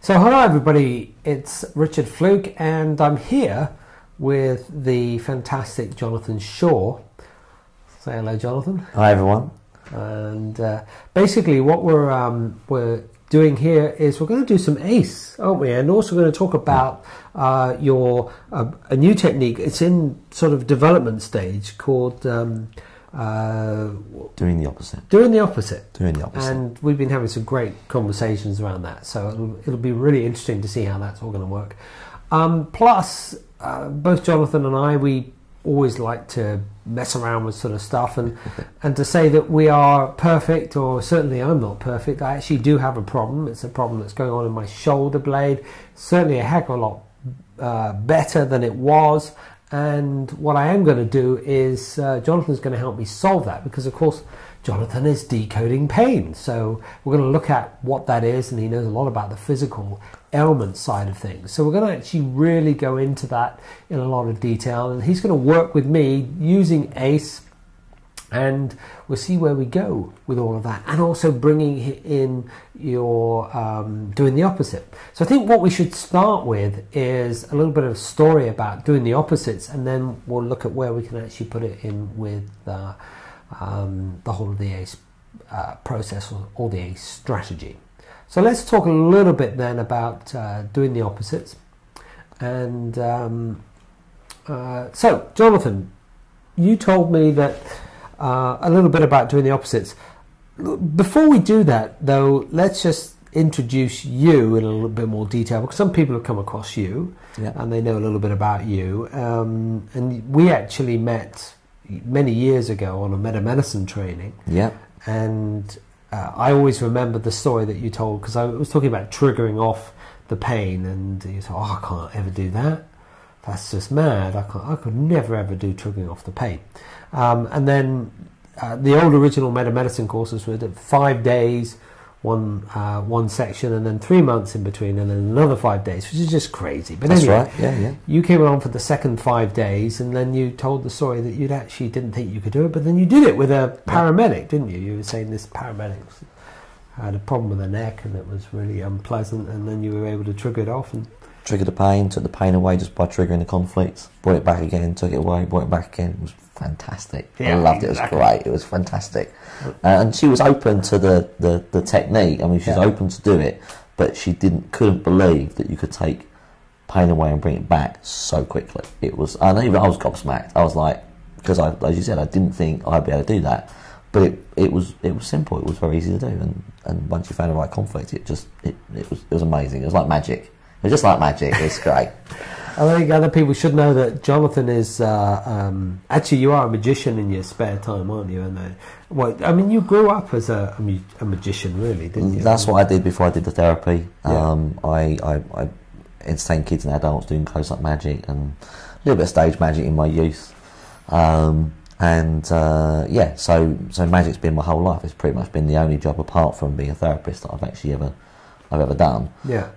So hello everybody, it's Richard Flook and I'm here with the fantastic Jonathan Shaw. Say hello, Jonathan. Hi everyone. And basically what we're doing here is we're going to do some ACE, aren't we? And also going to talk about a new technique. It's in sort of development stage called doing the opposite. Doing the opposite. Doing the opposite. And we've been having some great conversations around that. So it'll be really interesting to see how that's all going to work. Plus, both Jonathan and I, we always like to mess around with sort of stuff and to say that we are perfect, or certainly I'm not perfect. I actually do have a problem. It's a problem that's going on in my shoulder blade. Certainly a heck of a lot better than it was. And what I am going to do is Jonathan's going to help me solve that, because of course Jonathan is decoding pain. So we're going to look at what that is, and he knows a lot about the physical ailment side of things. So we're going to actually really go into that in a lot of detail, and he's going to work with me using ACE, and we'll see where we go with all of that, and also bringing in your doing the opposite. So I think what we should start with is a little bit of a story about doing the opposites, and then we'll look at where we can actually put it in with the whole of the ACE process, or the ACE strategy. So let's talk a little bit then about doing the opposites. And so Jonathan, you told me that a little bit about doing the opposites. Before we do that though, let's just introduce you in a little bit more detail, because some people have come across you, yeah, and they know a little bit about you. And we actually met many years ago on a meta-medicine training. Yeah. And I always remember the story that you told, because I was talking about triggering off the pain, and you thought, oh, I can't ever do that. That's just mad. I could never ever do triggering off the pain. And then the old original meta-medicine courses were 5 days, one section, and then 3 months in between, and then another 5 days, which is just crazy. But that's anyway, right. Yeah. You came along for the second 5 days, and then you told the story that you actually didn't think you could do it, but then you did it with a paramedic, didn't you? You were saying this paramedic had a problem with her neck, and it was really unpleasant, and then you were able to trigger it off and triggered the pain, took the pain away just by triggering the conflict, brought it back again, took it away, brought it back again. It was fantastic. Yeah, I loved it. Exactly. It was great. It was fantastic. And she was open to the technique. I mean, she was open to do it, but she couldn't believe that you could take pain away and bring it back so quickly. It was, and even I was gobsmacked. I was like, because as you said, I didn't think I'd be able to do that. But it was simple. It was very easy to do. And once you found the right conflict, it was amazing. It was like magic. It's just like magic. It's great. I think other people should know that Jonathan is actually, you are a magician in your spare time, aren't you? And well, I mean, you grew up as a magician, really, didn't you? That's what I did before I did the therapy. Yeah. I entertained kids and adults doing close-up magic and a little bit of stage magic in my youth. So magic's been my whole life. It's pretty much been the only job apart from being a therapist that I've actually ever done. Yeah.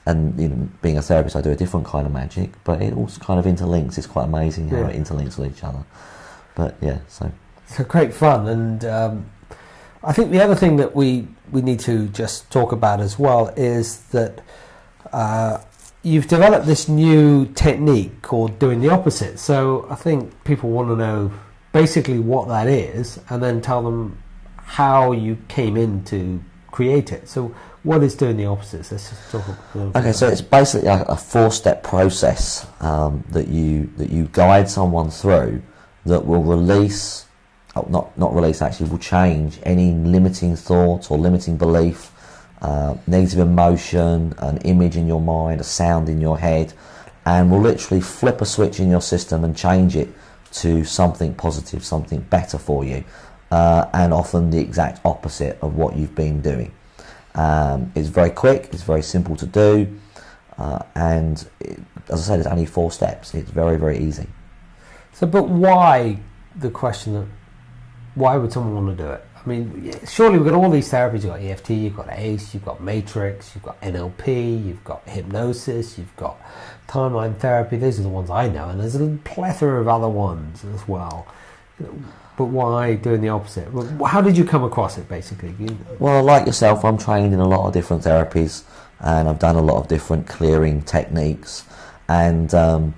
And being a therapist, I do a different kind of magic, but it also kind of interlinks. It's quite amazing how it interlinks with each other. But yeah, so great fun. And I think the other thing that we need to just talk about as well is that you've developed this new technique called doing the opposite. So I think people want to know basically what that is, and then tell them how you came in to create it. So what is doing the opposites? Let's just talk about okay, so it's basically a 4-step process that you guide someone through that will release, not release, actually will change any limiting thought or limiting belief, negative emotion, an image in your mind, a sound in your head, and will literally flip a switch in your system and change it to something positive, something better for you, and often the exact opposite of what you've been doing. It's very quick, it's very simple to do, and as I said, it's only 4 steps. It's very, very easy. So, but why, the question of why would someone want to do it? I mean, surely we've got all these therapies. You've got EFT, you've got ACE, you've got Matrix, you've got NLP, you've got hypnosis, you've got timeline therapy. Those are the ones I know, and there's a plethora of other ones as well. But why doing the opposite? How did you come across it, basically? Well, like yourself, I'm trained in a lot of different therapies. and I've done a lot of different clearing techniques, and they're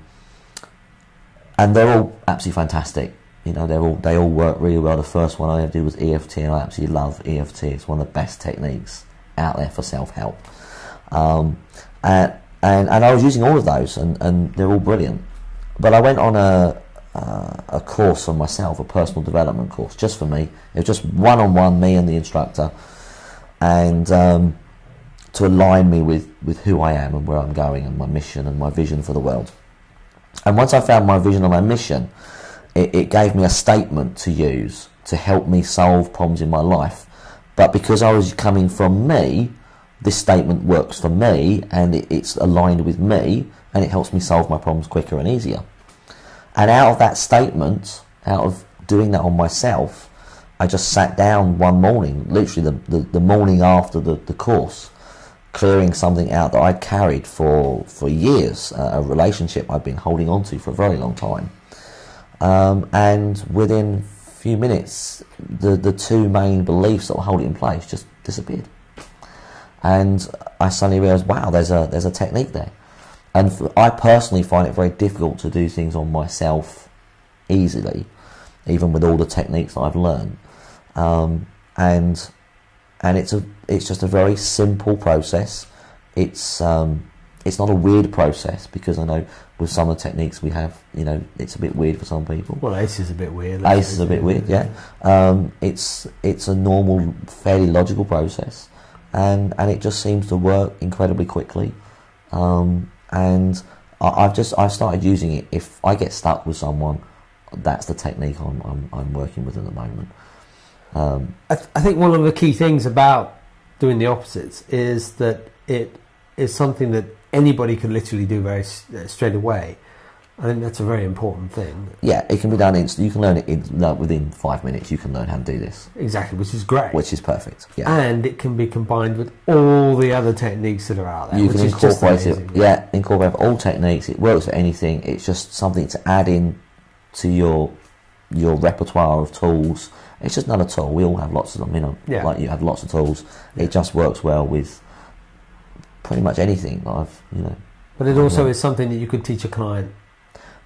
all absolutely fantastic. You know, they all work really well. The first one I ever did was EFT, and I absolutely love EFT. It's one of the best techniques out there for self-help. And I was using all of those, and they're all brilliant. But I went on a course for myself, a personal development course, just for me. It was just one-on-one, me and the instructor, and to align me with who I am and where I'm going and my mission and my vision for the world. And once I found my vision and my mission, it gave me a statement to use to help me solve problems in my life. But because I was coming from me, this statement works for me, and it's aligned with me, and it helps me solve my problems quicker and easier. And out of that statement, out of doing that on myself, I just sat down one morning, literally the morning after the course, clearing something out that I'd carried for years, a relationship I'd been holding on to for a very long time. And within a few minutes, the two main beliefs that were holding it in place just disappeared. And I suddenly realised, wow, there's a technique there. And I personally find it very difficult to do things on myself easily, even with all the techniques that I've learned. And it's just a very simple process. It's not a weird process, because I know with some of the techniques we have, you know, it's a bit weird for some people. Well, ACE is a bit weird. ACE is a bit weird, yeah. It's a normal, fairly logical process, and it just seems to work incredibly quickly. And I've started using it. If I get stuck with someone, that's the technique I'm working with at the moment. I think one of the key things about doing the opposites is that it is something that anybody can literally do very straight away. I think that's a very important thing. Yeah, it can be done instantly. You can learn it within 5 minutes. You can learn how to do this. Exactly, which is great. Which is perfect. Yeah, and it can be combined with all the other techniques that are out there. You can incorporate it. Yeah, incorporate all techniques. It works for anything. It's just something to add in to your repertoire of tools. It's just another tool. We all have lots of them, you know. Yeah. Like you have lots of tools. Yeah. It just works well with pretty much anything. But it also is something that you could teach a client.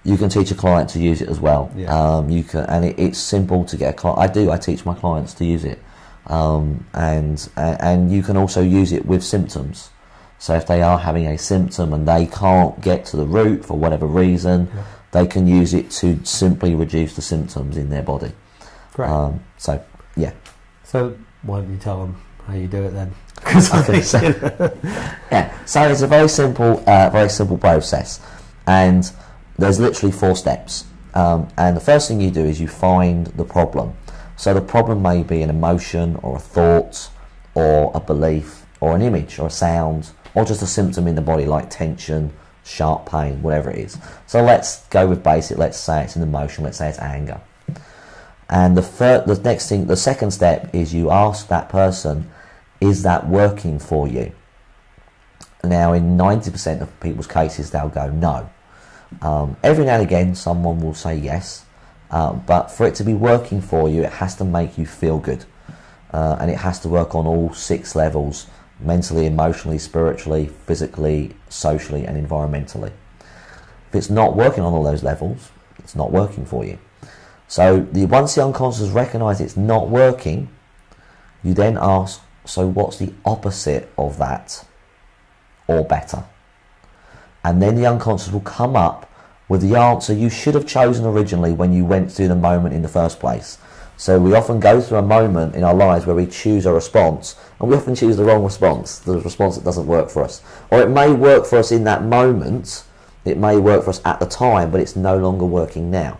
You can teach a client to use it as well. Yeah. You can, and it's simple to get a client. I teach my clients to use it, and you can also use it with symptoms. So if they are having a symptom and they can't get to the root for whatever reason, they can use it to simply reduce the symptoms in their body. Great. So yeah. So why don't you tell them how you do it then? Okay, so, yeah. So it's a very simple process, and there's literally 4 steps. And the first thing you do is you find the problem. So the problem may be an emotion or a thought or a belief or an image or a sound or just a symptom in the body like tension, sharp pain, whatever it is. So let's go with basic. Let's say it's an emotion. Let's say it's anger. And the second step is you ask that person, is that working for you? Now, in 90% of people's cases, they'll go no. Every now and again, someone will say yes, but for it to be working for you, it has to make you feel good, and it has to work on all 6 levels: mentally, emotionally, spiritually, physically, socially, and environmentally. If it's not working on all those levels, it's not working for you. So once the unconscious recognise it's not working, you then ask, so what's the opposite of that, or better? And then the unconscious will come up with the answer you should have chosen originally when you went through the moment in the first place. So we often go through a moment in our lives where we choose a response, and we often choose the wrong response, the response that doesn't work for us. Or it may work for us in that moment, it may work for us at the time, but it's no longer working now.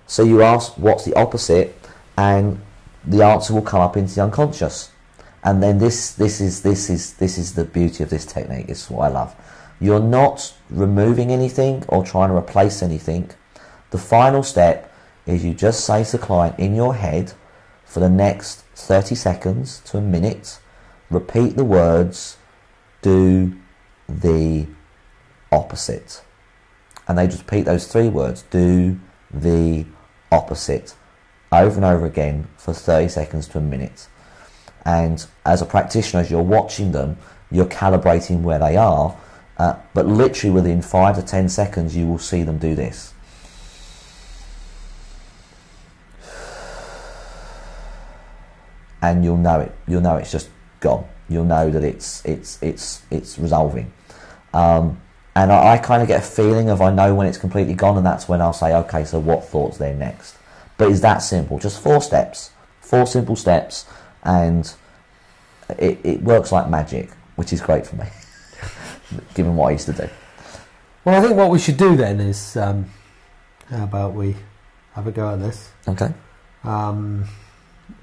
So you ask, what's the opposite? And the answer will come up into the unconscious. And then this is the beauty of this technique. It's what I love. You're not removing anything or trying to replace anything. The final step is you just say to the client in your head for the next 30 seconds to a minute, repeat the words, do the opposite. And they just repeat those 3 words, do the opposite, over and over again for 30 seconds to a minute. And as a practitioner, as you're watching them, you're calibrating where they are, but literally within 5 to 10 seconds you will see them do this. And you'll know it. You'll know it's just gone. You'll know that it's resolving. And I kind of get a feeling of I know when it's completely gone, and that's when I'll say, okay, so what thoughts there next? But it's that simple. Just 4 steps, 4 simple steps, and it works like magic, which is great for me, given what I used to do. Well, I think what we should do then is, how about we have a go at this? Okay.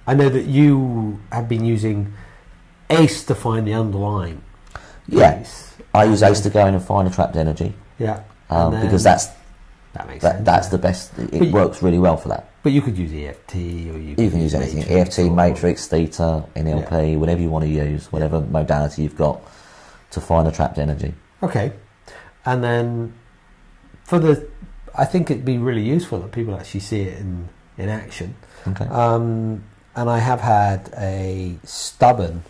I know that you have been using ACE to find the underlying. Yeah, ACE. I use ACE to go in and find a trapped energy. Yeah, because that's makes sense, that's the best. It works really well for that. But you could use EFT, or you can use anything: EFT, matrix, theta, NLP, whatever you want to use, whatever modality you've got to find a trapped energy. Okay, and then I think it'd be really useful that people actually see it in action. Okay. And I have had a stubborn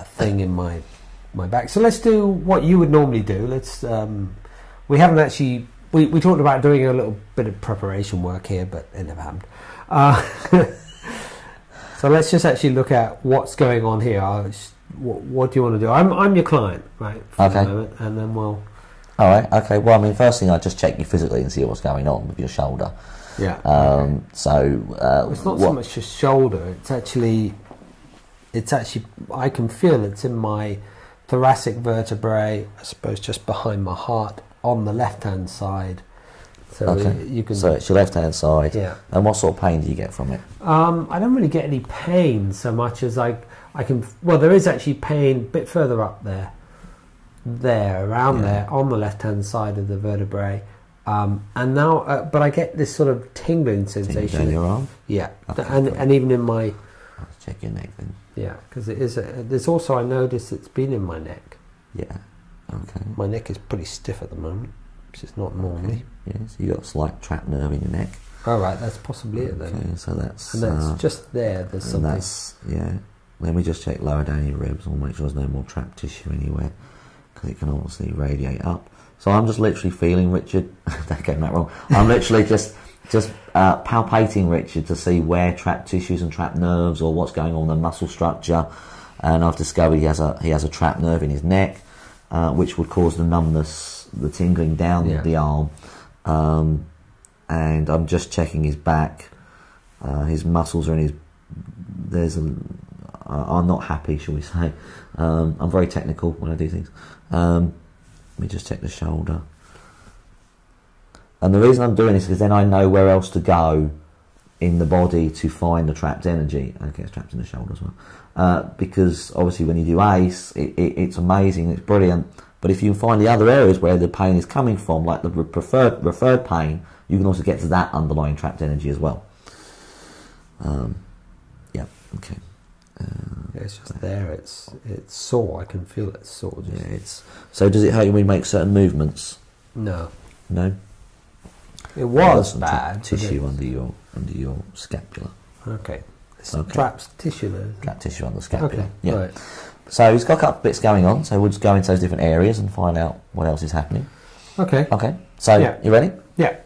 thing in my back. So let's do what you would normally do. Let's. We haven't actually. We talked about doing a little bit of preparation work here, but it never happened. So let's just actually look at what's going on here. What do you want to do? I'm your client, right? For the moment, and then we'll. All right. Okay. Well, I mean, first thing I just check you physically and see what's going on with your shoulder. Yeah. So it's not so much just shoulder. It's actually I can feel it's in my thoracic vertebrae, I suppose, just behind my heart on the left-hand side. So you can. So it's your left-hand side. Yeah. And what sort of pain do you get from it? I don't really get any pain so much as I can. Well, there is actually pain a bit further up there, around there on the left-hand side of the vertebrae. And now, but I get this sort of tingling sensation. Down your arm? Yeah, okay, and even in my. Let's check your neck then. Yeah, because it is. There's also, I noticed it's been in my neck. Yeah. Okay. My neck is pretty stiff at the moment, which is not normally. Okay. Yeah, so you got a slight trapped nerve in your neck. Oh right, that's possibly it then. Okay, so that's. And that's just there. There's something. That's Let me just check lower down your ribs. I'll make sure there's no more trapped tissue anywhere, because it can obviously radiate up. So I'm just literally feeling Richard. Don't get that wrong. I'm literally just palpating Richard to see where trapped tissues and trapped nerves, or what's going on in the muscle structure. And I've discovered he has a trapped nerve in his neck, which would cause the numbness, the tingling down the arm. And I'm just checking his back. His muscles are in his. I'm not happy, shall we say? I'm very technical when I do things. Let me just check the shoulder. And the reason I'm doing this is because then I know where else to go in the body to find the trapped energy. Okay, it's trapped in the shoulder as well. Because obviously when you do ACE, it's amazing, it's brilliant. But if you can find the other areas where the pain is coming from, like the referred pain, you can also get to that underlying trapped energy as well. Yeah, okay. It's just there. It's sore. I can feel it sore. Yeah, it's. So does it hurt you when you make certain movements? No. No. It was bad. Tissue under your scapula. Okay. It's trapped tissue there. Trapped tissue under the scapula. Okay. Yeah. Right. So he's got a couple of bits going on. So we'll just go into those different areas and find out what else is happening. Okay. Okay. So you ready? Yeah.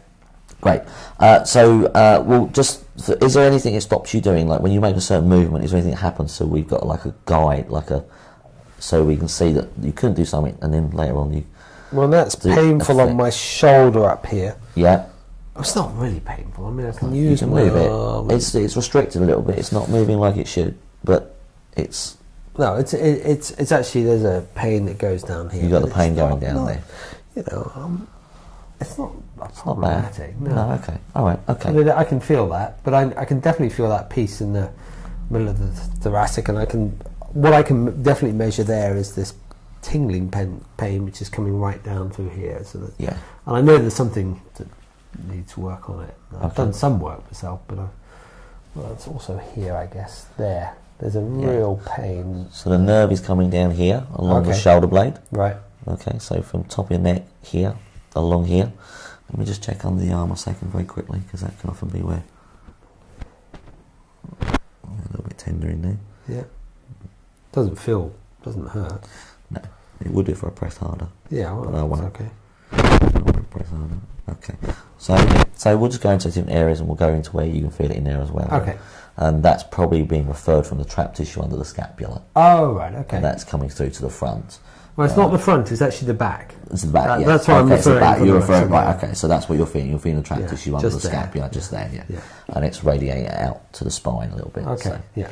Great. We'll just. Is there anything it stops you doing? Like when you make a certain movement, is there anything that happens? So we've got like a guide, so we can see that you couldn't do something, and then later on you. Well, that's painful on my shoulder up here. Yeah. It's not really painful. I mean, I can use move it. It's restricted a little bit. It's not moving like it should, but it's. No, it's actually there's a pain that goes down here. You got the pain going down there. You know, it's not problematic. No, okay, all right, okay. I can feel that, but I can definitely feel that piece in the middle of the thoracic, and what I can definitely measure there is this tingling pain which is coming right down through here. So that, and I know there's something that needs work on it. I've done some work myself, but it's also here, I guess. There's a real pain. So the nerve is coming down here along the shoulder blade. Right. Okay, so from top of your neck here, along here. Let me just check under the arm a second very quickly, because that can often be where a little bit tender in there. Yeah. Doesn't hurt. No, it would if I pressed harder. Yeah, well, But I won't. okay. I won't press harder. Okay. So we'll just go into different areas and we'll go into where you can feel it in there as well. Okay. And that's probably being referred from the trap tissue under the scapula. Oh, right, okay. And that's coming through to the front. Well, it's not the front, it's actually the back. It's the back, That's what I'm referring to. You're referring, right, okay, so that's what you're feeling. You're feeling the trap Yeah, tissue under the just there. scapula, just there, yeah. Yeah. And it's radiating out to the spine a little bit. Okay, So. yeah.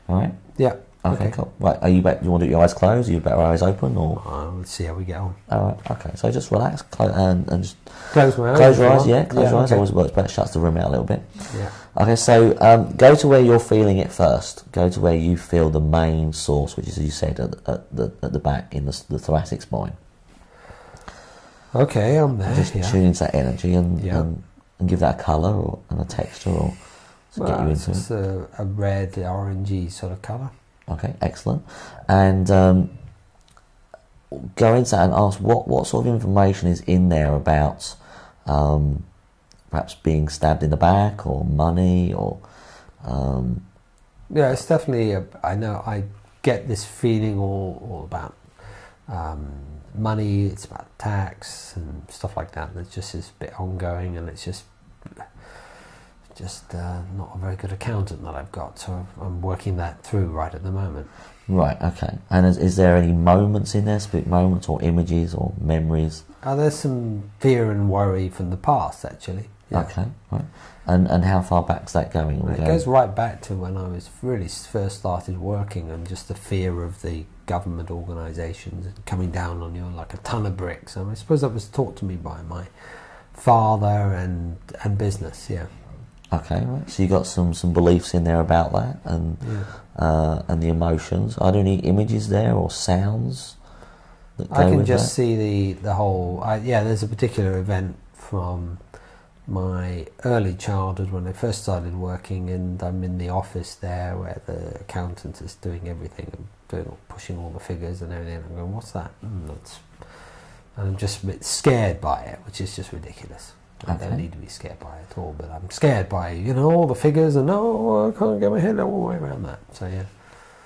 All right? Yeah. Okay, cool. Right, are you you want to do your eyes closed? Are you better eyes open? Or? Let's see how we get on. All right, okay, so just relax and just Close my eyes. close your eyes, yeah, close your eyes. Okay. Always works better, shuts the room out a little bit. Yeah. Okay, so go to where you're feeling it first. Go to where you feel the main source, which is, as you said, at the back in the thoracic spine. Okay, I'm there. Just tune into that energy and give that a colour and a texture or to get you into it's it. a red, orangey sort of colour. Okay, excellent. And go into that and ask what sort of information is in there about perhaps being stabbed in the back or money or... Yeah, it's definitely, I know I get this feeling all about money, it's about tax and stuff like that. It's just is a bit ongoing and it's just not a very good accountant that I've got, so I'm working that through right at the moment. Right, okay. And is there any moments in there, specific moments or images or memories? There's some fear and worry from the past, actually. Yeah. Okay, right. And how far back's that going? It goes right back to when I was really first started working, and just the fear of the government organisations coming down on you like a ton of bricks. I suppose that was taught to me by my father and business, yeah. Okay, right. So you got some beliefs in there about that and the emotions. Are there any images there or sounds that go I can with just that? see the whole... there's a particular event from my early childhood when I first started working, and I'm in the office there where the accountant is doing everything and pushing all the figures and everything. I'm going, what's that? And I'm just a bit scared by it, which is just ridiculous. I don't need to be scared by it at all, but I'm scared by, all the figures and, I can't get my head all the way around that. So, yeah.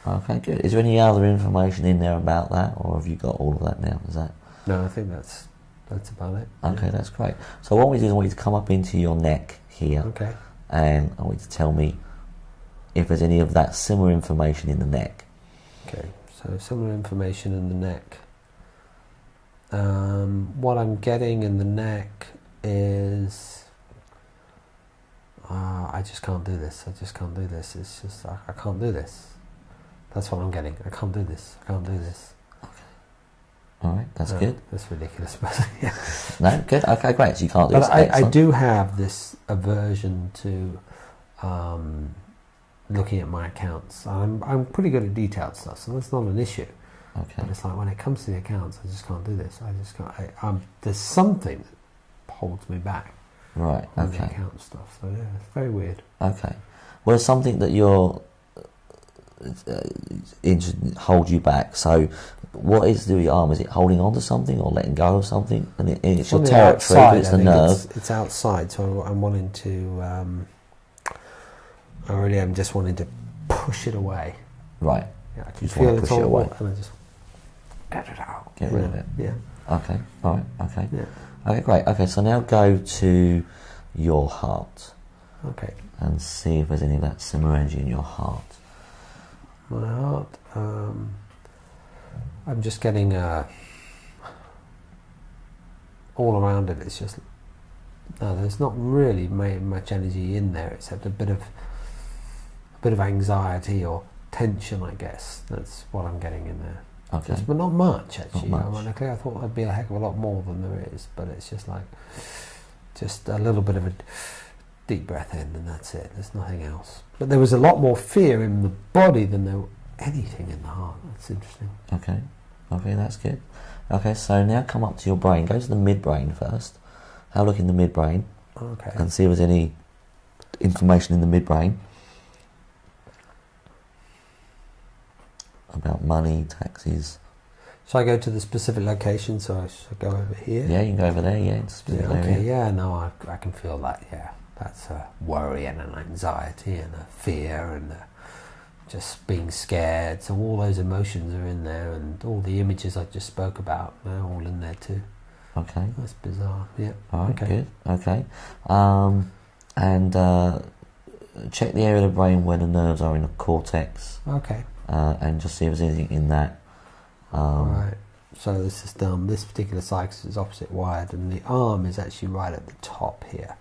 Okay, good. Is there any other information in there about that, or have you got all of that now? Is that? No, I think that's about it. Okay, that's great. So what we do is I want you to come up into your neck here. Okay. And I want you to tell me if there's any of that similar information in the neck. Okay, so similar information in the neck. What I'm getting in the neck is... I just can't do this. I just can't do this. It's just, I can't do this. That's what I'm getting. I can't do this. I can't do this. All right, that's good. That's ridiculous, but yeah. No, good. Okay, great. So you can't do this. But I do have this aversion to looking at my accounts. I'm pretty good at detailed stuff, so that's not an issue. Okay. But it's like when it comes to the accounts, I just can't do this. I just can't. There's something that holds me back. Right. On Okay. the account stuff. So yeah, it's very weird. Okay. Well, it's something that you're hold you back. So, what is the arm? Is it holding on to something or letting go of something? And it's your territory, but it's the nerve. It's outside, so I'm wanting to. I really am just wanting to push it away. Right. Yeah, I can You just feel want to it's push it all away. and I just get it out. Get rid of it. Yeah. Okay. All right. Okay. Yeah. Okay. Great. Okay. So now go to your heart. Okay. And see if there's any of that similar energy in your heart. My heart. I'm just getting all around it. It's just there's not really much energy in there, except a bit of anxiety or tension, I guess. That's what I'm getting in there. Okay. But not much, actually. Not much. Ironically, I thought there'd be a heck of a lot more than there is, but it's just like a little bit of a deep breath in, and that's it. There's nothing else. But there was a lot more fear in the body than there was anything in the heart. That's interesting. Okay. Okay, that's good. Okay, so now come up to your brain. Go to the midbrain first. Have a look in the midbrain. Okay. And see if there's any information in the midbrain about money, taxes. So I go to the specific location, so I should go over here? Yeah, you can go over there, yeah. Yeah, okay, yeah, no, I can feel that, yeah. That's a worry and an anxiety and a fear and just being scared. So all those emotions are in there, and all the images I just spoke about, they're all in there too. Okay. That's bizarre. Yeah. All right, Okay. good. Okay. And check the area of the brain where the nerves are in the cortex. Okay. And just see if there's anything in that. Right. So this is this particular side is opposite wired, and the arm is actually right at the top here.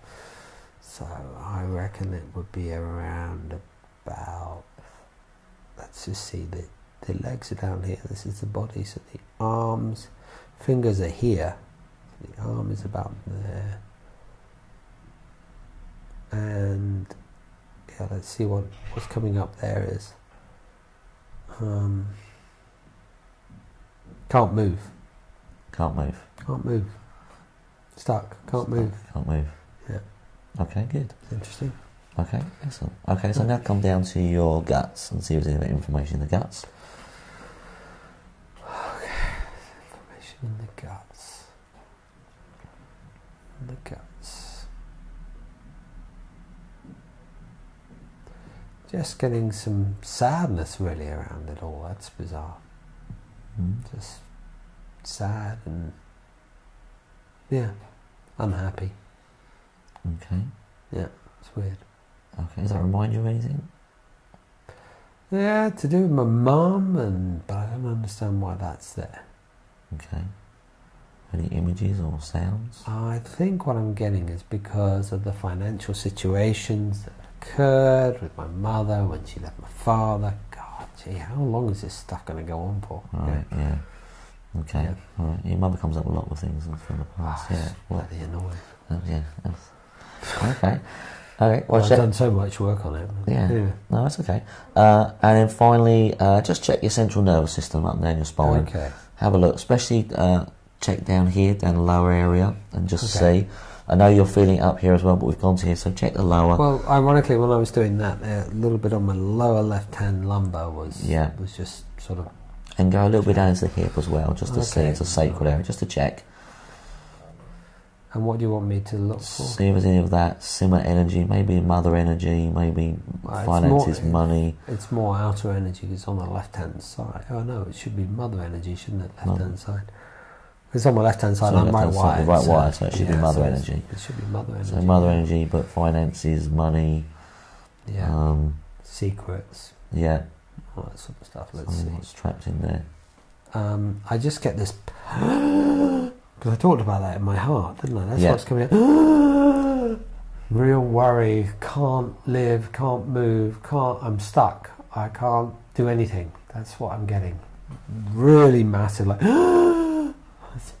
So I reckon it would be around about, let's just see, the legs are down here, this is the body, so the arms, fingers are here, the arm is about there, and yeah, let's see what's coming up there is, can't move. Can't move. Can't move. Stuck. Can't move. Can't move. Yeah. Okay, good. Interesting. Okay, excellent. Okay, so now come down to your guts and see if there's any information in the guts. Okay. Information in the guts. In the guts. Just getting some sadness really around it all. That's bizarre. Just sad and yeah, unhappy. Okay. Yeah, it's weird. Okay, does that remind you of anything? Yeah, to do with my mum, but I don't understand why that's there. Okay. Any images or sounds? I think what I'm getting is because of the financial situations that occurred with my mother when she left my father. God, gee, how long is this stuff going to go on for? Right, yeah. Okay, Yeah. all right. Your mother comes up with a lot of things from the past. Yeah. What? Bloody annoying. Yeah. Okay. Okay. Well, I've done so much work on it. Yeah. No, that's okay. And then finally, just check your central nervous system up and down your spine. Okay. Have a look, especially check down here, down the lower area, and just see. I know you're feeling it up here as well, but we've gone to here, so check the lower. Well, ironically, when I was doing that, a little bit on my lower left-hand lumbar was just sort of. And go a little bit down into the hip as well, just to see it's a sacral area, just to check. And what do you want me to look for? See if there's any of that similar energy, maybe mother energy, maybe finances, money. It's more outer energy, it's on the left-hand side. Oh no, it should be mother energy, shouldn't it? Left-hand side. It's on my left-hand side, I'm right wired. Right wired, so it should be mother energy. It should be mother energy. So mother energy, but finances, money. Yeah. Secrets. Yeah. All that sort of stuff. Let's see. What's trapped in there? I just get this because I talked about that in my heart, didn't I? That's what's coming out. Real worry. Can't live. Can't move. I'm stuck. I can't do anything. That's what I'm getting. Really massive. Like. That's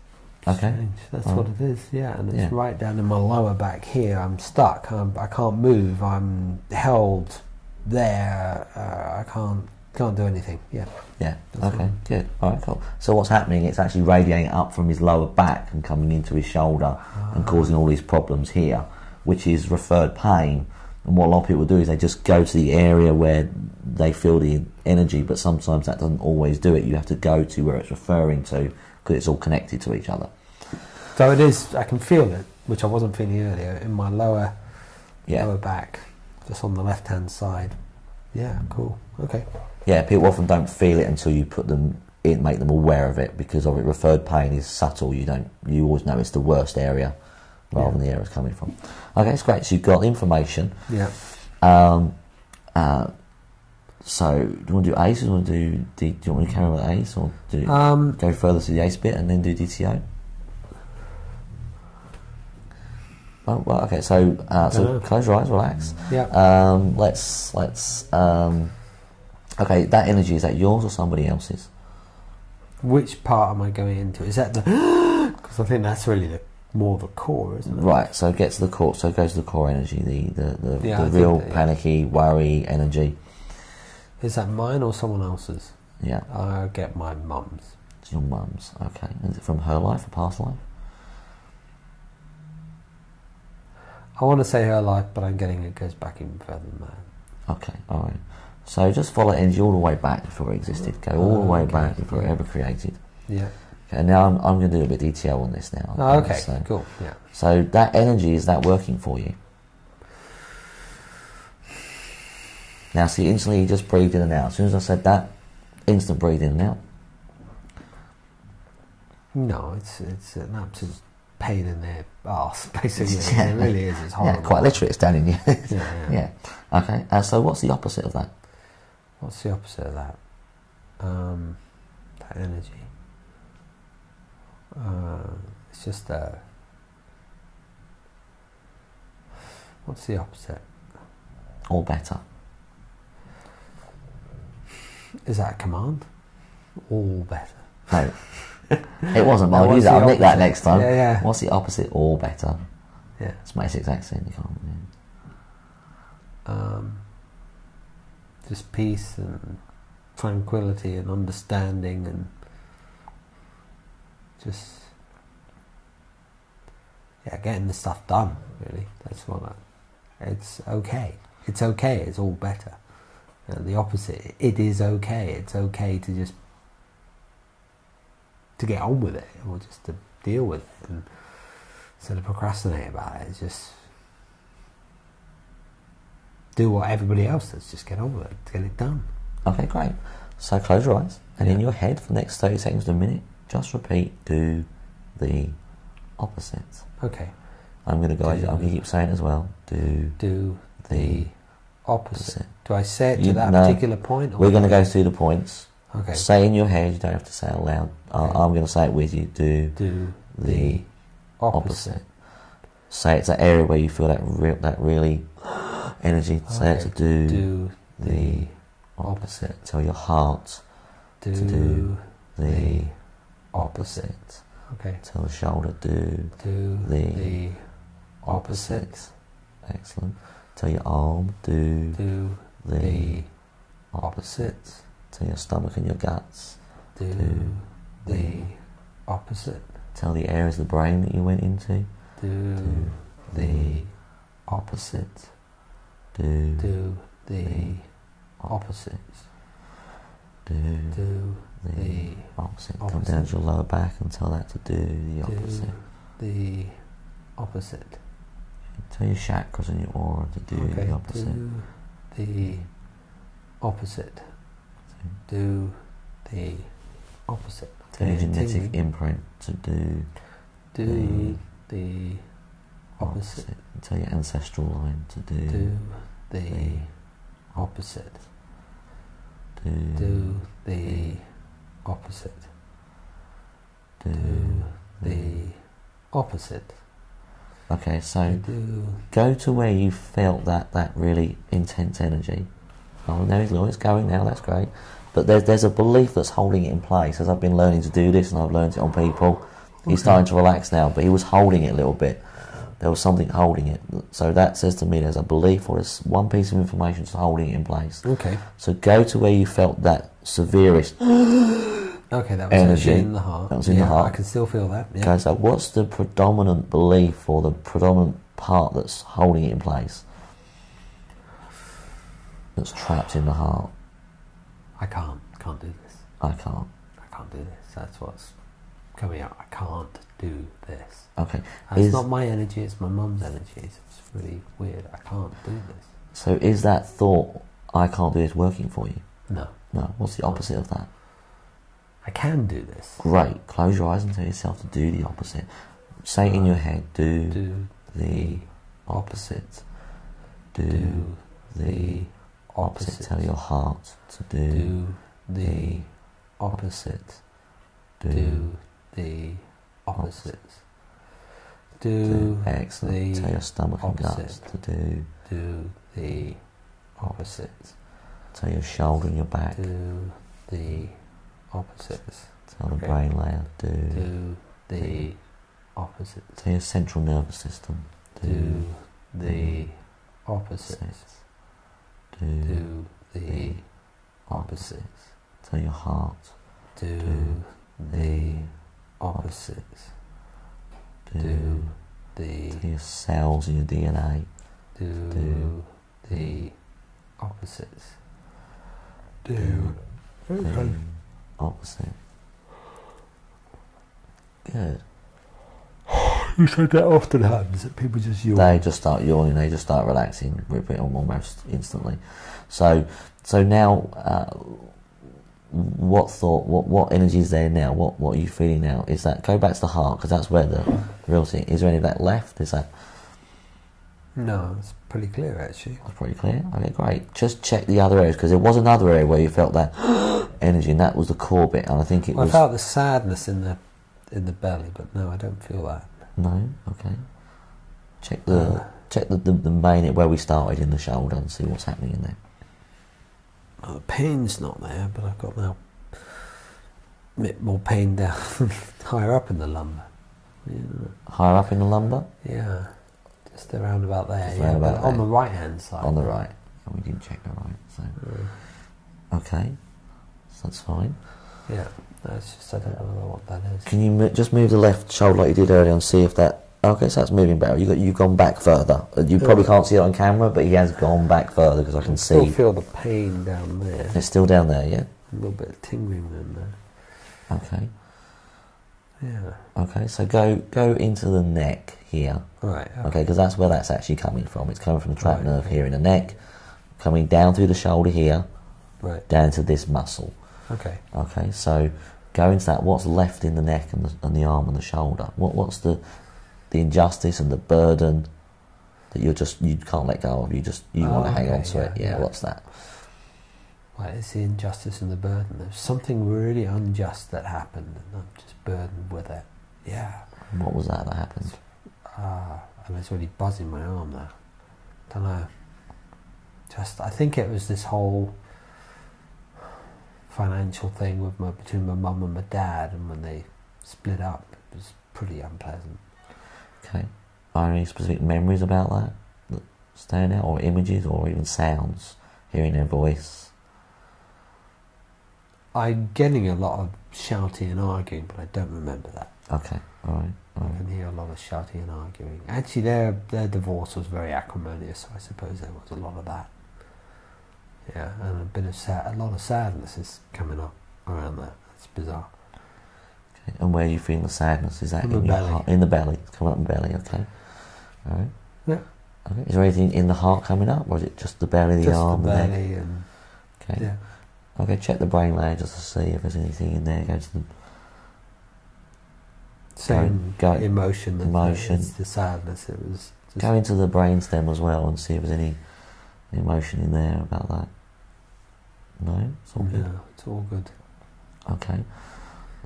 strange. That's what it is. Yeah, and it's right down in my lower back here. I'm stuck. I can't move. I'm held there. I can't do anything. Yeah. Okay, good. All right, cool. So what's happening, it's actually radiating up from his lower back and coming into his shoulder and causing all these problems here, which is referred pain. And what a lot of people do is they just go to the area where they feel the energy, but sometimes that doesn't always do it. You have to go to where it's referring to because it's all connected to each other. So it is, I can feel it, which I wasn't feeling earlier, in my lower back, just on the left-hand side. Yeah, cool. Okay. Yeah, people often don't feel it until you put them in, make them aware of it, because of it. Referred pain is subtle. You always know it's the worst area rather than the area it's coming from. Okay, it's great. So you've got the information. Yeah. So do you want to do ACE, or do you want to do you want me to carry on with ACE, or go further to the ACE bit and then do DTO? Oh, well, okay. So close your eyes, relax. Yeah. Let's. Okay, that energy, is that yours or somebody else's? Which part am I going into? Is that the? Because I think that's really more the core, isn't it? Right. So get to the core. So it goes to the core energy, the real panicky, worry energy. Is that mine or someone else's? Yeah. I get my mum's. It's your mum's. Okay. Is it from her life or past life? I want to say her life, but I'm getting it goes back even further than that. Okay. All right. So just follow energy all the way back before it existed. Go all the way back before it ever created. Yeah. Okay, now I'm going to do a bit of detail on this now. Oh, okay, cool. Yeah. So that energy, is that working for you? Now, see, instantly you just breathed in and out. As soon as I said that, instant breathe in and out. No, it's an absolute pain in their arse, basically. It really is. It's horrible. Yeah, quite literally, it's down in you. Yeah. Okay, so what's the opposite of that? What's the opposite of that? That energy. It's just what's the opposite? Or better. Is that a command? All better. No. It wasn't, but I'll use that. I'll nick that next time. Yeah. What's the opposite or better? Yeah. It's my Essex accent, you can't. Just peace and tranquility and understanding and just getting the stuff done. Really, that's what. It's okay. It's okay. It's all better. And the opposite. It is okay. It's okay to just to get on with it, or just to deal with it, and instead of procrastinate about it, it's just do what everybody else does. Just get on with it. Get it done. Okay, great. So close your eyes, and in your head for the next 30 seconds to a minute, just repeat, do the opposite. Okay. I'm going to guide you. I'm going to keep saying it as well. Do the opposite. Do I say it to that particular point? Or we're going to go through the points. Okay. Say in your head. You don't have to say it out loud. Okay. I'm going to say it with you. Do the opposite. Say it's that area where you feel that really energy. Say it to do the opposite. Tell your heart to do the opposite. Okay. Tell the shoulder do the opposite. Excellent. Tell your arm do the opposite. Tell your stomach and your guts do the opposite. Tell the areas of the brain that you went into do the opposite. Do the opposite. Do the opposite. Come down to your lower back and tell that to do the opposite. The opposite. Tell your chakras and your aura to do the opposite. Do the opposite. Do the opposite. Tell your genetic imprint to do the opposite. Tell your ancestral line to do the opposite. Do the opposite. Do the opposite. Okay, so go to where you felt that really intense energy. Oh, now it's going now, that's great. But there's a belief that's holding it in place. As I've been learning to do this and I've learned it on people, he's starting to relax now, but he was holding it a little bit. There was something holding it. So that says to me there's a belief or there's one piece of information that's holding it in place. Okay. So go to where you felt that severest okay, that was energy in the heart. That was in the heart. I can still feel that. Yeah. Okay, so what's the predominant belief or the predominant part that's holding it in place? That's trapped in the heart. I can't do this. I can't do this. That's what's coming out. I can't do this. Okay. It's not my energy, it's my mum's energy. It's really weird. I can't do this. So is that thought, I can't do this, working for you? No. No. What's the opposite of that? I can do this. Great. Close your eyes and tell yourself to do the opposite. Say in your head, do the opposite. Do the opposite. Tell your heart to do the opposite. Do the opposite. Excellent. Tell your stomach and guts to do the opposite. Tell your shoulder and your back. Do the opposite. Tell the brain layer do the opposite. Tell your central nervous system do the opposite. Do the opposite. Tell your heart do the opposite. To your cells and your DNA do the opposite. Do the opposite. Good. You said that often happens, that people just yawn. They just start yawning, they just start relaxing almost instantly. So now, what energy is there now? What are you feeling now? Is that, go back to the heart, because that's where the real thing, is there any of that left? Is that? No, it's pretty clear actually. That's pretty clear. Okay, great. Just check the other areas, because there was another area where you felt that energy, and that was the core bit, and I think it was... I felt the sadness in the belly, but no, I don't feel that. No? Okay. Check the main, where we started in the shoulder, and see what's happening in there. Well, the pain's not there, but I've got now a bit more pain down higher up in the lumbar. Yeah. Higher up in the lumbar? Yeah, just around about there. Just yeah, around about on there. the right hand side. On the right. Oh, we didn't check the right, so... Okay, so that's fine. Yeah, that's just, I don't know what that is. Can you just move the left shoulder like you did earlier and see if that... Okay, so that's moving better. You've gone back further. You probably can't see it on camera, but he has gone back further, because I can see... Still feel the pain down there. It's still down there, yeah? A little bit of tingling in there. Okay. Yeah. Okay, so go into the neck here. Right. Okay, because that's where that's actually coming from. It's coming from the trapped Right, nerve okay. here in the neck, coming down through the shoulder here, Right. down to this muscle. Okay. Okay, so go into that. What's left in the neck and the arm and the shoulder? What's the injustice and the burden that you can't let go of? You want to hang on to it. Yeah. What's that? Well, it's the injustice and the burden. There's something really unjust that happened, and I'm just burdened with it. Yeah. What was that happened? And it's really buzzing my arm now. Don't know. I think it was this whole financial thing between my mum and my dad, and when they split up, it was pretty unpleasant. Okay. Are there any specific memories about that stand out, or images, or even sounds? Hearing their voice? I'm getting a lot of shouting and arguing, but I don't remember that. Okay, alright. I can hear a lot of shouting and arguing. Actually, their divorce was very acrimonious, so I suppose there was a lot of that. Yeah, and a lot of sadness is coming up around that. It's bizarre. Okay. And where do you feel the sadness? Is that In in the your belly. heart? In the belly. It's coming up in the belly, okay. Alright. Yeah. Okay. Is there anything in the heart coming up, or is it just the belly, the Just arm, the neck? belly and Okay. yeah. Okay, check the brain layer just to see if there's anything in there. Go to the Same emotion. It's the sadness. It was. Just go into the brainstem as well and see if there's any emotion in there about that. No, it's all good. No, it's all good. Okay.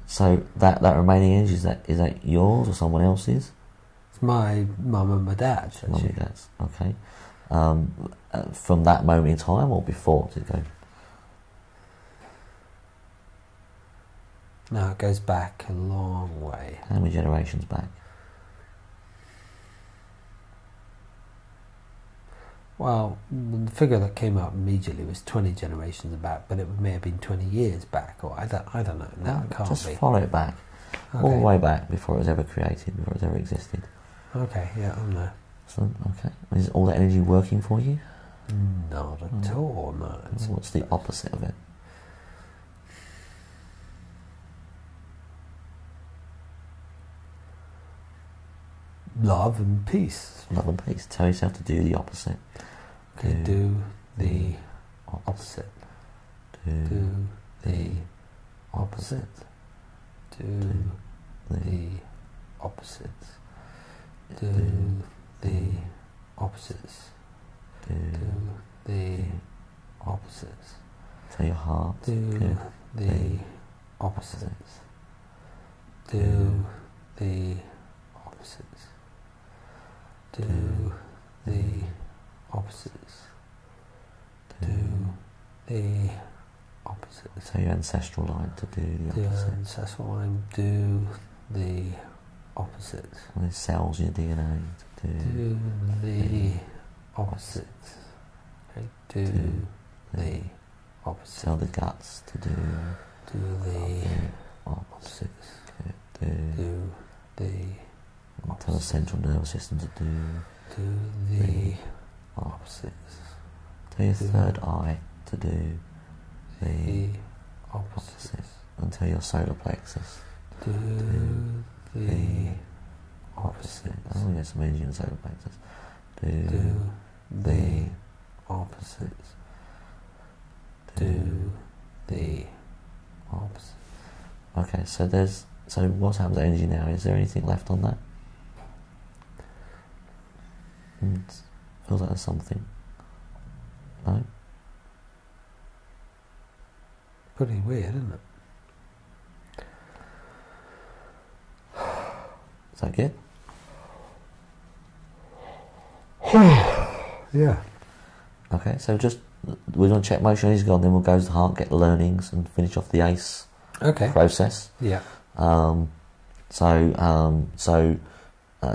So that remaining energy, is that yours or someone else's? It's my mum and my dad. Mum and dad's. Okay. From that moment in time or before did it go? No, it goes back a long way. How many generations back? Well, the figure that came up immediately was 20 generations back, but it may have been 20 years back, or I don't know. No, it can't just be. follow it back, all the way back before it was ever created, before it was ever existed. Okay, yeah, I know. So, okay, is all that energy working for you? Not at all. No. What's the opposite of it? Love and peace. Love and peace. Tell yourself to do the opposite. Okay, do the opposite. Do the opposite. Do the opposite. Do the opposites. Do the opposites. Tell your heart. Do the opposites. Do the opposites. Do the opposites. Do the opposites. Tell your ancestral line to do the Do opposite. ancestral line. Do the opposites. And the cells in your DNA to Do the opposites. Okay. Do the opposites. tell the guts to do the opposites. Do the Tell the central nervous system to do the opposites. Tell your third eye to do the opposites. And tell your solar plexus Do the opposites. to get some energy in the solar plexus. Do the opposites. Do the opposite. Okay, so what's happened to energy now? Is there anything left on that? Feels like there's something. No? Pretty weird, isn't it? Is that good? Yeah. Okay, so we're going to check motion energy's gone, then we'll go to the heart, get the learnings, and finish off the ACE process. Yeah.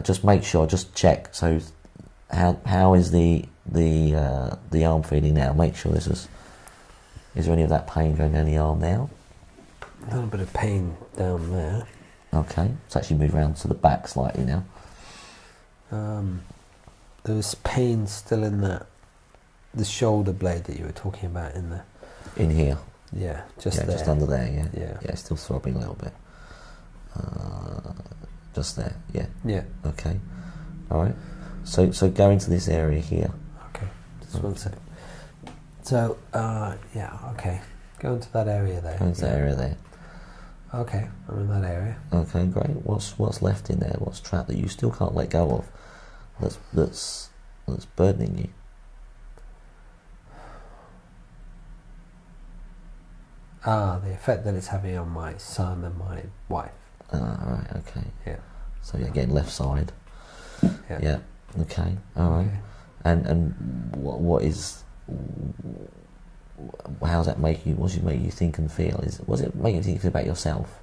Just make sure, just check. So, how is the arm feeling now? Make sure is there any of that pain going down the arm now? A little bit of pain down there. Okay, let's actually move around to the back slightly now. There's pain still in the shoulder blade that you were talking about in here. Yeah, just there. Just under there. Yeah, yeah. It's still throbbing a little bit. Just there. Yeah. Yeah. Okay. All right. So go into this area here. Okay. Just one second. So okay. Go into that area there. Go into that area there. Okay, I'm in that area. Okay, great. What's left in there? What's trapped that you still can't let go of? That's burdening you. The effect that it's having on my son and my wife. Right. Okay. Yeah. So again, left side. Yeah. Yeah. Okay. All right. Okay. And what is? How's that make you? What does it make you think and feel? Was it make you think about yourself?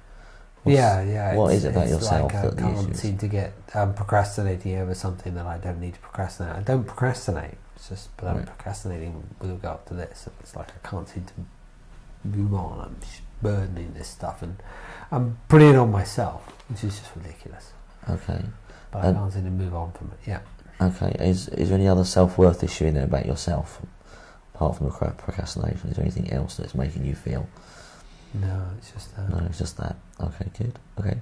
Yeah. What is it about yourself like that I can't seem to get? I'm procrastinating over something that I don't need to procrastinate. I don't procrastinate. It's just, but I'm procrastinating with regard to this. It's like I can't seem to move on. I'm just burdening this stuff, and I'm putting it on myself, which is just ridiculous. Okay. But I can't seem to move on from it. Yeah. Okay. Is there any other self-worth issue in there about yourself, apart from the procrastination? Is there anything else that's making you feel? No, it's just that. No, it's just that. Okay, good. Okay.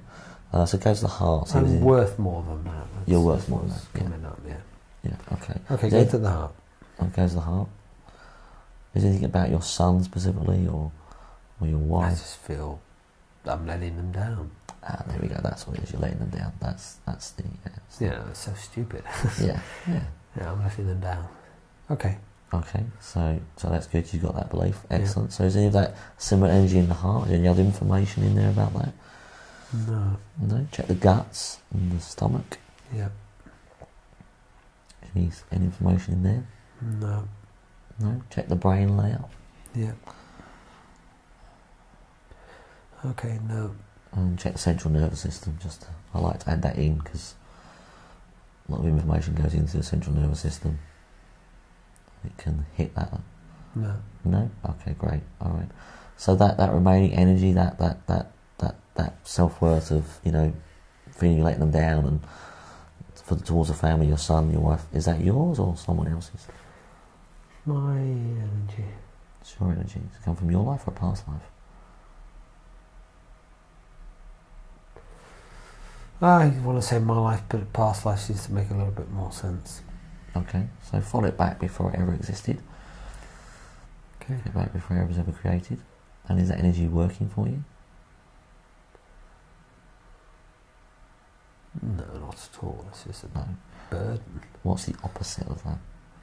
So go to the heart. So I'm worth more than that. You're worth more than that. Coming up, yeah. Yeah. Okay. Okay, go to the heart. Okay, to the heart. Is there anything about your son specifically, or your wife? I just feel I'm letting them down. There we go. That's what it is. You're letting them down. That's the. Yeah, it's so stupid. Yeah. I'm letting them down. Okay. Okay, so that's good. You've got that belief. Excellent. Yeah. So is any of that similar energy in the heart? Is there any other information in there about that? No. No. Check the guts and the stomach. Yeah. Any information in there? No. No. Check the brain layout. Yeah. Okay. No. And check the central nervous system. I like to add that in because a lot of information goes into the central nervous system. It can hit that. No. No? Okay, great. All right. So that remaining energy, that self-worth of, feeling you're letting them down and towards the family, your son, your wife, is that yours or someone else's? My energy. It's your energy. Does it come from your life or a past life? I want to say my life, but past life seems to make a little bit more sense. Okay, so follow it back before it ever existed. Okay. Get back before it was ever created. And is that energy working for you? No, not at all. It's just a burden. What's the opposite of that?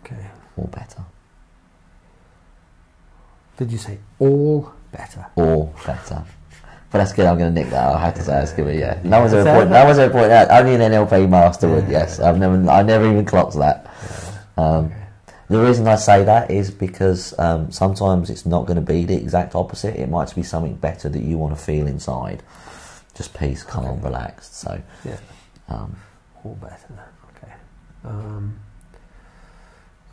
Okay. Or better. Did you say all better? All better. But that's good. I'm going to nick that. I have to say that's good. Yeah. No one's ever pointed out. Only an NLP master would. Yes. I never even clocked that. Okay. The reason I say that is because sometimes it's not going to be the exact opposite. It might be something better that you want to feel inside. Just peace, calm, relaxed. So. Yeah. All better. Okay.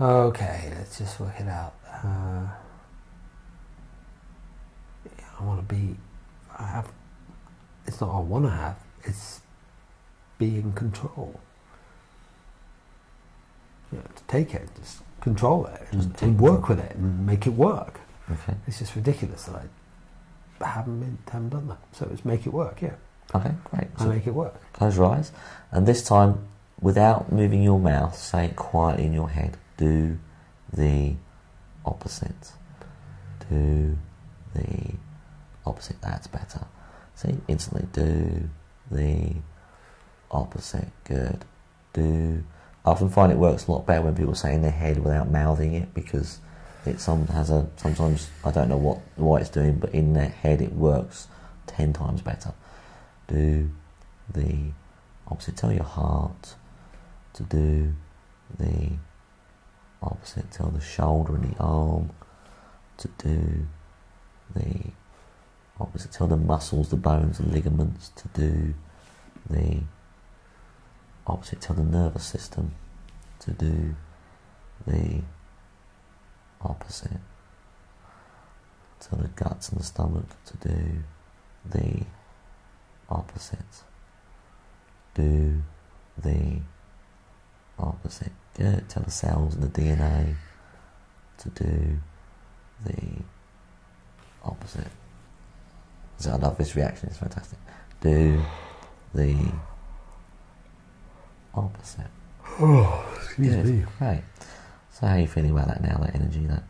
Okay. Let's just work it out. I want to be. It's not what I want to have, it's be in control. To take it, just control it, and work with it, and make it work. Okay. It's just ridiculous that I haven't done that. So it's make it work, yeah. Okay, great. So make it work. Close your eyes, and this time without moving your mouth, say it quietly in your head. Do the opposite. Do the opposite. That's better. See, instantly. Do the opposite. Good. Do. I often find it works a lot better when people say in their head without mouthing it, because it sometimes I don't know why it's doing, but in their head it works 10 times better. Do the opposite. Tell your heart to do the opposite. Tell the shoulder and the arm to do the opposite. Tell the muscles, the bones, the ligaments to do the opposite. Tell the nervous system to do the opposite. Tell the guts and the stomach to do the opposite. Do the opposite. Good. Tell the cells and the DNA to do the opposite. So I love this reaction, it's fantastic. Do the opposite. Oh, excuse Good. me. Great. So how are you feeling about that now, that energy, that?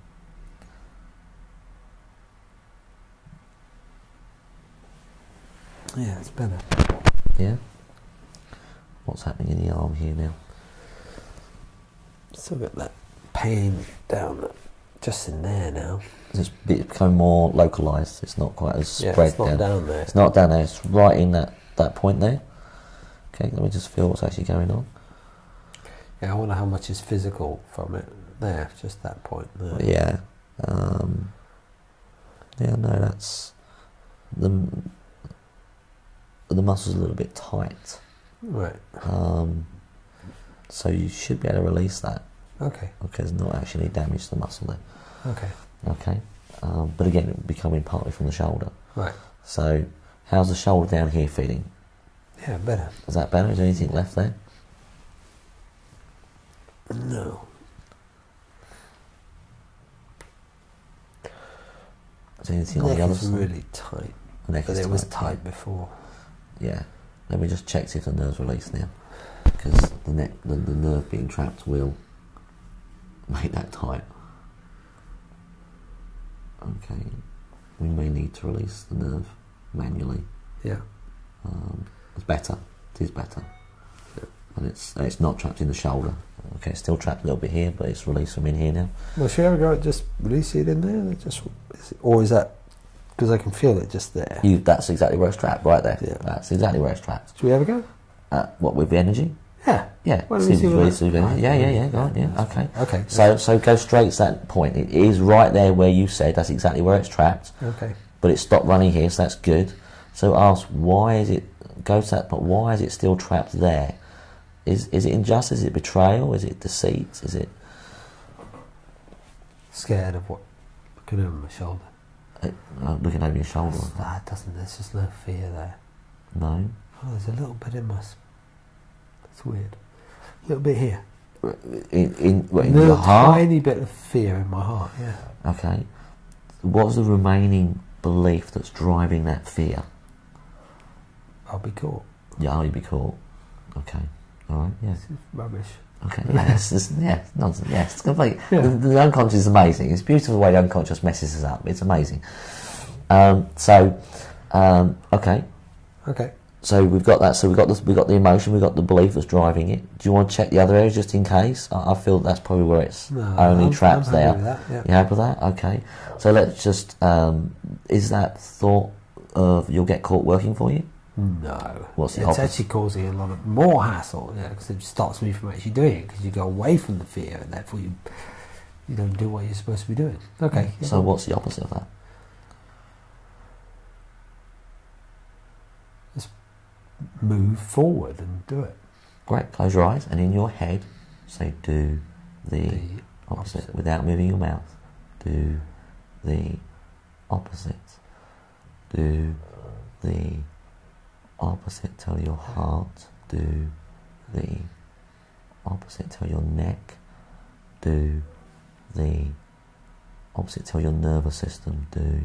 Yeah, it's better. Yeah? What's happening in the arm here now? Still got that pain down just in there now. It's become more localised. It's not quite as spread it's not down there. It's not down there. It's right in that point there. Okay, let me just feel what's actually going on. Yeah, I wonder how much is physical from it there, just that point there. Yeah. Yeah, no, that's... The muscle's a little bit tight. Right. So you should be able to release that. Okay. Okay, there's not actually any damage to the muscle there. Okay. Okay. But again, it becoming partly from the shoulder. Right. So, how's the shoulder down here feeling? Yeah, better. Is that better? Is there anything left there? No. Is there anything on the other side? Really tight. Neck But is it was tight, tight before. Yeah. Let me just check see if the nerve's released now, because the nerve being trapped will make that tight. Okay. We may need to release the nerve manually. Yeah. It's better. It is better. Yeah. And it's not trapped in the shoulder. Okay, it's still trapped a little bit here, but it's released from in here now. Well, should we ever go just release it in there? Or is that because I can feel it just there? That's exactly where it's trapped, right there. Yeah. That's exactly where it's trapped. Should we ever go? What, with the energy? Yeah. Yeah. Well, let me see Yeah. Go on. Yeah. Okay. Okay. So go straight to that point. It is right there where you said. That's exactly where it's trapped. Okay. But it stopped running here, so that's good. So ask, why is it? Go to that. But why is it still trapped there? Is it injustice? Is it betrayal? Is it deceit? Is it scared of what looking over my shoulder? Looking over your shoulder? That doesn't. There's just no fear there. No. Oh, there's a little bit in my. It's weird. A little bit here. In your heart? Tiny bit of fear in my heart. Yeah. Okay. What's the remaining belief that's driving that fear? I'll be caught. Yeah, you'll be caught. Okay. All right. Yeah. This is rubbish. Okay. Yes. Nonsense. Yes. It's complete. Yeah. The unconscious is amazing. It's beautiful the way the unconscious messes us up. It's amazing. Okay. Okay. So we've got that. So we've got the emotion. We've got the belief that's driving it. Do you want to check the other areas just in case? I feel that's probably where it's only trapped there. With that, yeah. You happy with that? Okay. So let's just. Is that thought of you'll get caught working for you? No. What's the It's opposite? actually causing a lot of more hassle, because it stops me from actually doing it, because you go away from the fear and therefore you don't do what you're supposed to be doing. Okay. So what's the opposite of that? Just move forward and do it. Great. Close your eyes and in your head say do the opposite without moving your mouth. Do the opposite. Do the opposite. Tell your heart. Do the opposite. Tell your neck. Do the opposite. Tell your nervous system. Do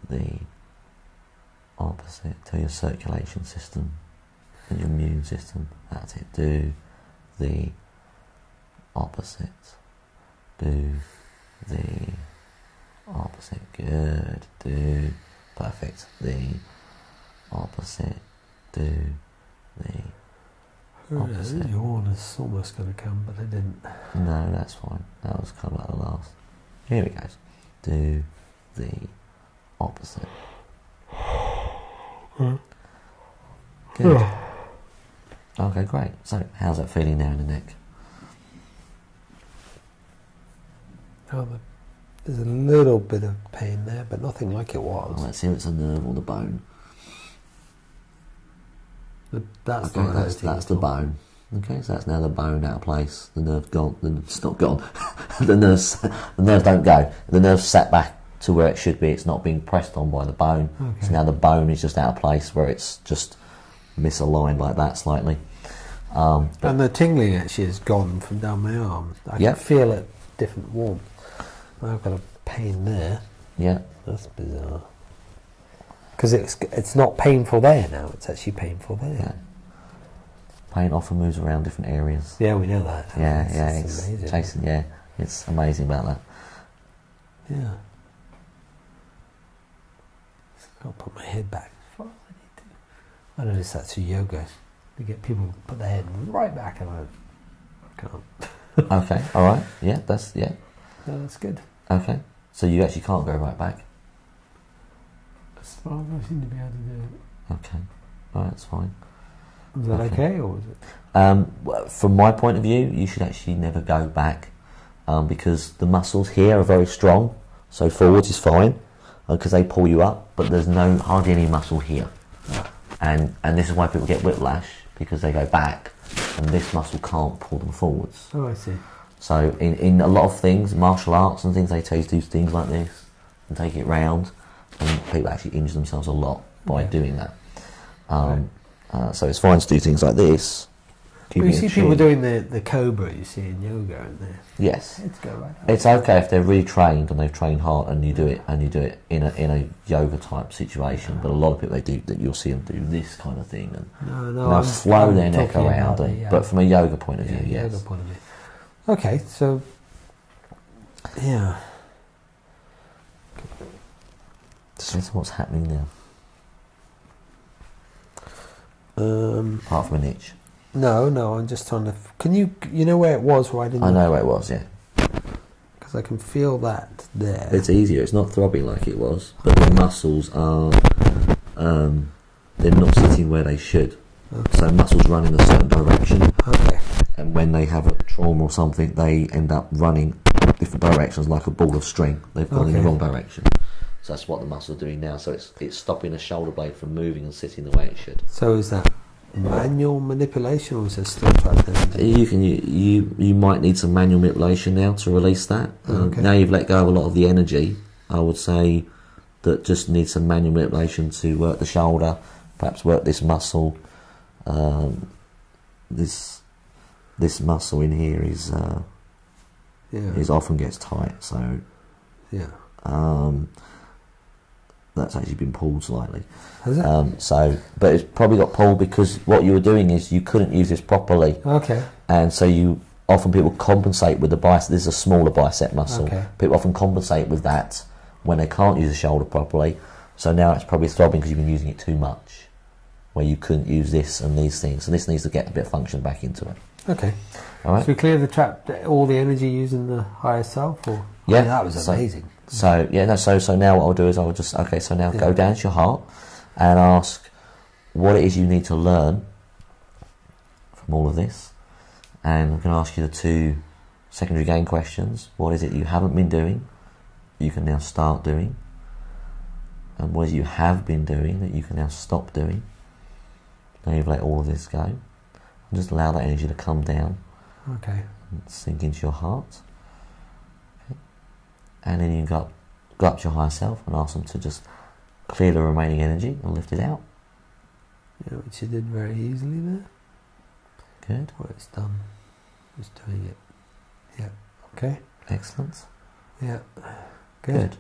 the opposite. Tell your circulation system and your immune system. That's it. Do the opposite. Do the opposite. Good. Do perfect. The opposite. Do the opposite. Yawn is almost going to come, but it didn't. No, that's fine. That was kind of like the last. Here it goes. Do the opposite. Good. Okay, great. So, how's that feeling now in the neck? Oh, there's a little bit of pain there, but nothing like it was. Well, let's see if it's a nerve or the bone. That's okay, that's the bone. Okay, so that's now the bone out of place. The nerve gone. It's not gone. the nerves don't go. The nerve's sat back to where it should be. It's not being pressed on by the bone. Okay. So now the bone is just out of place, where it's just misaligned like that slightly. And the tingling actually is gone from down my arm. I can feel it, different warmth. I've got a pain there. Yeah. That's bizarre. Because it's not painful there now, it's actually painful there. Yeah. Pain often moves around different areas. Yeah, we know that. It's amazing. Jason, yeah, it's amazing about that. Yeah. I'll put my head back. I notice that through yoga. To get people to put their head right back, and I can't. Okay, alright, yeah, that's good. Okay, so you actually can't go right back? As far as I seem to be able to do it. Okay, alright, that's fine. Is that okay, or is it? From my point of view, you should actually never go back, because the muscles here are very strong, so forwards is fine, because they pull you up, but there's hardly any muscle here. And this is why people get whiplash, because they go back and this muscle can't pull them forwards. Oh, I see. So in a lot of things, martial arts and things, they tell you to do things like this and take it round, and people actually injure themselves a lot by doing that. So it's fine to do things like this. Well, you see people doing the cobra, you see in yoga, and yes, heads go right up. It's okay if they're really trained and they've trained hard, and you do it in a yoga type situation. But a lot of people, you'll see them do this kind of thing, and they'll flow their neck around. But from a yoga point of view, yes. Yoga point of view. Okay, so yeah. So what's happening now? Apart from an itch. No, I'm just trying to. Can you know where it was? Where I didn't. I know where it was. Yeah. Because I can feel that there. It's easier. It's not throbbing like it was, but the muscles are. They're not sitting where they should. Okay. So muscles run in a certain direction. Okay. And when they have a trauma or something, they end up running different directions, like a ball of string. They've gone in the wrong direction. So that's what the muscles are doing now. So it's stopping the shoulder blade from moving and sitting the way it should. So is that manual manipulation, or is there still trapped energy? You might need some manual manipulation now to release that. Now you've let go of a lot of the energy, I would say that just needs some manual manipulation to work the shoulder, perhaps work this muscle. This muscle in here is often gets tight, so that's actually been pulled slightly. Has it? But it's probably got pulled because what you were doing is you couldn't use this properly. Okay. And so people compensate with the bicep. This is a smaller bicep muscle. Okay. People often compensate with that when they can't use the shoulder properly. So now it's probably throbbing because you've been using it too much, where you couldn't use this and these things. So this needs to get a bit of function back into it. Okay. All right. So we clear the trap, all the energy using the higher self, or that was amazing. So now what I'll do is go down to your heart and ask what it is you need to learn from all of this, and I'm going to ask you the two secondary gain questions. What is it you haven't been doing you can now start doing, and what is it you have been doing that you can now stop doing? Now you've let all of this go, and just allow that energy to come down. Okay. And sink into your heart. Okay. And then you go up to your higher self and ask them to just clear the remaining energy and lift it out. Yeah, which you did very easily there. Good. Well, it's done. Just doing it. Yeah. Okay. Excellent. Yeah. Good.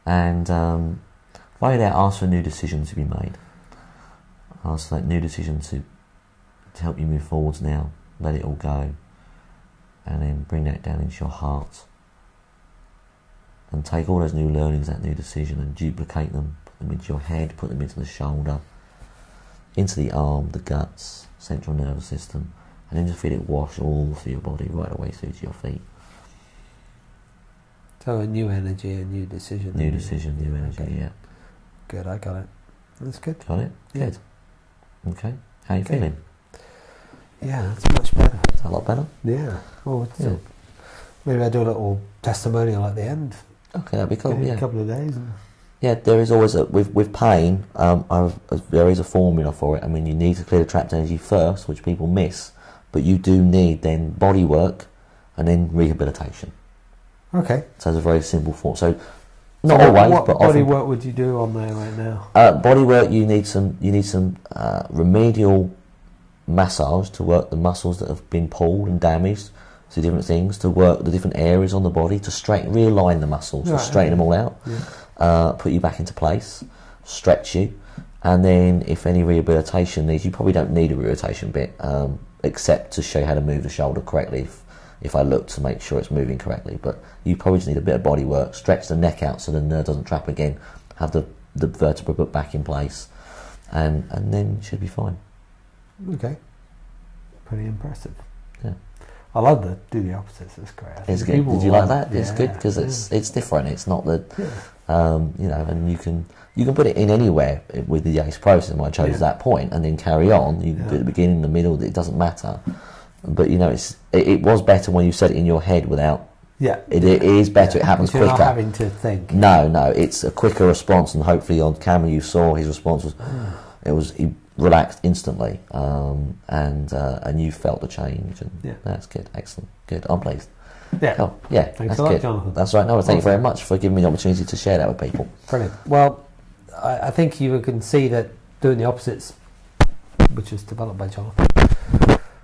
And while you're there, ask for a new decision to be made. Ask for that new decision to help you move forwards now. let it all go, and then bring that down into your heart, and take all those new learnings, that new decision, and duplicate them, put them into your head, put them into the shoulder, into the arm, the guts, central nervous system, and then just feel it wash all through your body, right away through to your feet. So a new energy, a new decision. New decision, new energy, okay. yeah. Good, I got it. That's good. Got it? Yeah. Good. Okay. How are you feeling? Yeah, that's much better. Is that a lot better? Yeah. Well, Yeah. maybe I do a little testimonial at the end. Okay, that'd be cool, In yeah. a couple of days. Yeah, there is always with pain, there is a formula for it. I mean, you need to clear the trapped energy first, which people miss, but you do need then body work and then rehabilitation. Okay. So it's a very simple form. So not always, what but body often. work would you do on there right now? Body work, you need some remedial massage to work the muscles that have been pulled and damaged, to different things, to work the different areas on the body, to realign the muscles, to straighten them all out, put you back into place, stretch you, and then if any rehabilitation needs, you probably don't need a rehabilitation bit, except to show you how to move the shoulder correctly if I look to make sure it's moving correctly. But you probably just need a bit of body work, stretch the neck out so the nerve doesn't trap again, have the vertebra put back in place, and then you should be fine. Okay. Pretty impressive. Yeah. I love to do the opposites. It's great. It's good. Did you like that? It's good because it's different. It's not that you know, and you can put it in anywhere with the ACE process. I chose that point and then carry on. You can do it at the beginning, the middle. It doesn't matter. But you know, it was better when you said it in your head without. Yeah. It is better. It happens quicker. You're not having to think. No, it's a quicker response, and hopefully on camera you saw his response was he relaxed instantly, and you felt the change, and that's good, excellent, good. I'm pleased. Yeah, oh, yeah, thanks that's a lot, good. Jonathan. That's right. No, thank you very much for giving me the opportunity to share that with people. Brilliant. Well, I think you can see that doing the opposites, which was developed by Jonathan,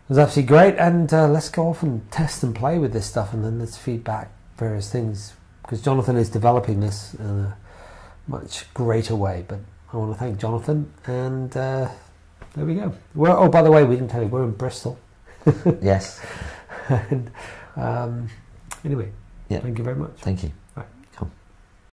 was absolutely great. And let's go off and test and play with this stuff, and then let's feed back various things, because Jonathan is developing this in a much greater way. But I want to thank Jonathan, and there we go. Oh, by the way, we didn't tell you, we're in Bristol. Yes. And anyway, thank you very much. Thank you.